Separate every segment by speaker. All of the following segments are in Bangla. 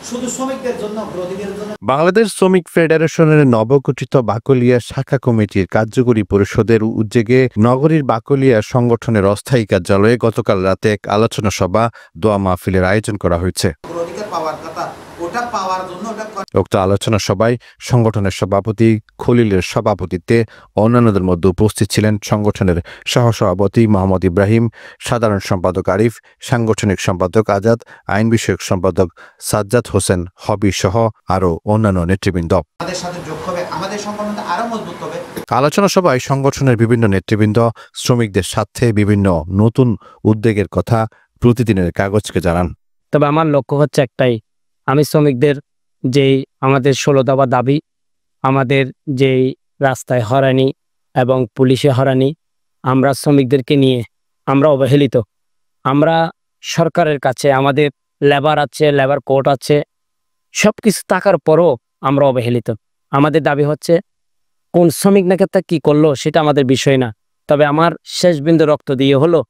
Speaker 1: শুধু শ্রমিকদের জন্য, অগ্রাধিকারের জন্য।
Speaker 2: বাংলাদেশ শ্রমিক ফেডারেশনের নবগঠিত বাকলিয়া শাখা কমিটির কার্যকরী পরিষদের উদ্যোগে নগরীর বাকলিয়া সংগঠনের অস্থায়ী কার্যালয়ে গতকাল রাতে এক আলোচনা সভা দোয়া মাহফিলের আয়োজন করা হয়েছে।
Speaker 1: অগ্রাধিকার পাওয়ার কথা, ওটা পাওয়ার জন্য
Speaker 2: উক্ত আলোচনা সভায় সংগঠনের সভাপতি খলিলের সভাপতিত্বে অন্যান্যদের মধ্যে উপস্থিত ছিলেন সংগঠনের সহসভাপতি মোহাম্মদ ইব্রাহিম, সাধারণ সম্পাদক আরিফ, সাংগঠনিক সম্পাদক আজাদ, আইন বিষয়ক সম্পাদক সাজ্জাদ হোসেন হবি সহ আরও অন্যান্য নেতৃবৃন্দ।
Speaker 1: আমাদের সাথে যোগ হবে, আমাদের সংগঠনটা আরো মজবুত হবে।
Speaker 2: আলোচনা সভায় সংগঠনের বিভিন্ন নেতৃবৃন্দ শ্রমিকদের স্বার্থে বিভিন্ন নতুন উদ্যোগের কথা প্রতিদিনের কাগজকে জানান।
Speaker 3: তবে আমার লক্ষ্য হচ্ছে একটাই, আমি শ্রমিকদের যেই আমাদের 16 দফা দাবি, আমাদের যেই রাস্তায় হয়রানি এবং পুলিশে হয়রানি, আমরা শ্রমিকদেরকে নিয়ে আমরা অবহেলিত। আমরা সরকারের কাছে আমাদের লেবার আছে, লেবার কোর্ট আছে, সব কিছু থাকার পরও আমরা অবহেলিত। আমাদের দাবি হচ্ছে কোন শ্রমিক নেতা কী করলো সেটা আমাদের বিষয় না, তবে আমার শেষ বিন্দু রক্ত দিয়ে হলো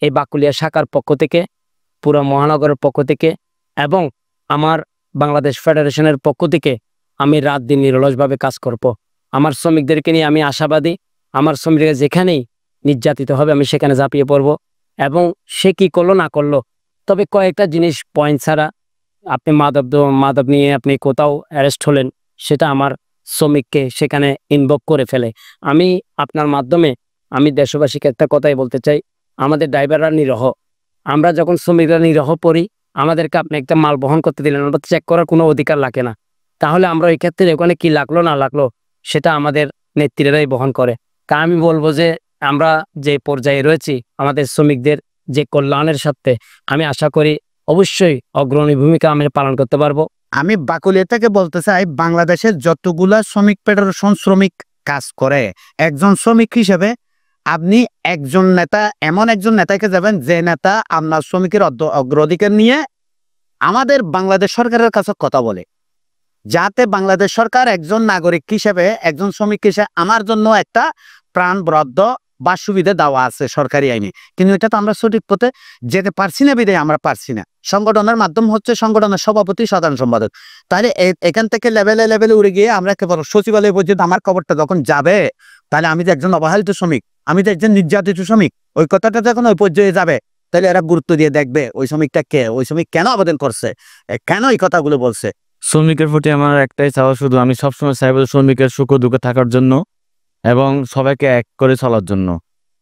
Speaker 3: এই বাকলিয়া শাখার পক্ষ থেকে, পুরো মহানগরের পক্ষ থেকে এবং আমার বাংলাদেশ ফেডারেশনের পক্ষ থেকে আমি রাত দিন নিরলসভাবে কাজ করব। আমার শ্রমিকদেরকে নিয়ে আমি আশাবাদী, আমার শ্রমিকরা যেখানেই নির্যাতিত হবে আমি সেখানে ঝাঁপিয়ে পড়ব। এবং সে কি করলো না করলো, তবে কয়েকটা জিনিস পয়েন্ট ছাড়া, আপনি মাদক নিয়ে আপনি কোথাও অ্যারেস্ট হলেন, সেটা আমার শ্রমিককে সেখানে ইনভলভ করে ফেলে। আমি আপনার মাধ্যমে আমি দেশবাসীকে একটা কথাই বলতে চাই, আমাদের ড্রাইভাররা নিরহ। আমরা যখন শ্রমিকরা নিরহ পড়ি, আমাদেরকে আপনি একটা মাল বহন করতে দিলেন, আমরা চেক করার কোনো অধিকার লাগে না। তাহলে আমরা এই ক্ষেত্রে ওখানে কি লাগলো না লাগলো সেটা আমাদের নেতৃত্বেরাই বহন করে। তা আমি বলবো যে আমরা যে পর্যায়ে রয়েছি আমাদের শ্রমিকদের যে কল্যাণের সাথে আমি আশা করি অবশ্যই অগ্রণী ভূমিকা আমি পালন করতে পারবো।
Speaker 4: আমি বাকলিয়া থেকে বলতে চাই, বাংলাদেশের যতগুলা শ্রমিক ফেডারেশন শ্রমিক কাজ করে, একজন শ্রমিক হিসেবে আপনি একজন নেতা, এমন একজন নেতাকে যাবেন যে নেতা আপনার শ্রমিকের অগ্রাধিকার নিয়ে আমাদের বাংলাদেশ সরকারের কাছে কথা বলে, যাতে বাংলাদেশ সরকার একজন নাগরিক হিসেবে, একজন শ্রমিক হিসেবে আমার জন্য একটা প্রাণ বরাদ্দ বা সুবিধা দেওয়া আছে সরকারি আইনে। কিন্তু এটা তো আমরা সঠিক পথে যেতে পারছি না, বিধায় আমরা পারছি না। সংগঠনের মাধ্যম হচ্ছে সংগঠনের সভাপতি, সাধারণ সম্পাদক। তাহলে এখান থেকে লেভেলে লেভেলে উড়ে গিয়ে আমরা একেবারে সচিবালয় পর্যন্ত আমার খবরটা যখন যাবে, তাহলে আমি তো একজন অবহেলিত শ্রমিক, আমি তো একজন নির্যাতিত শ্রমিক। ওই কথাটা যখন ওই পর্যায়ে যাবে, তাহলে এরা গুরুত্ব দিয়ে দেখবে ওই শ্রমিকটা কে, ওই শ্রমিক কেন আবেদন করছে, কেন এই কথাগুলো বলছে।
Speaker 5: শ্রমিকের প্রতি আমার একটাই চাওয়া, শুধু আমি সবসময় চাইবো শ্রমিকের সুখ দুঃখে থাকার জন্য এবং সবাইকে এক করে চলার জন্য,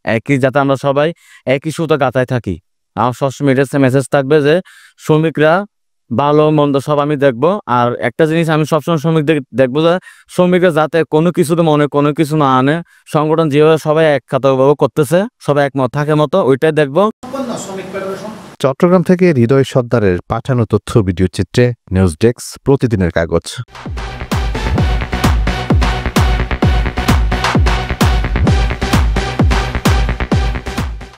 Speaker 5: একই যাতে আমরা সবাই একই সুতো গাঁথায় থাকি। আমার সবসময় এটা মেসেজ থাকবে যে শ্রমিকরা ভালো মন্দ সব আমি দেখবো। আর একটা জিনিস আমি সবসময় শ্রমিকদের দেখবো যে শ্রমিকরা যাতে কোনো কিছুতে মনে কোনো কিছু না আনে, সংগঠন যেভাবে সবাই একখাতভাবে করতেছে, সবাই একমত থাকে মতো, ওইটাই দেখবো।
Speaker 2: চট্টগ্রাম থেকে হৃদয় সর্দারের পাঠানো তথ্য ভিডিও চিত্রে নিউজ ডেস্ক, প্রতিদিনের কাগজ।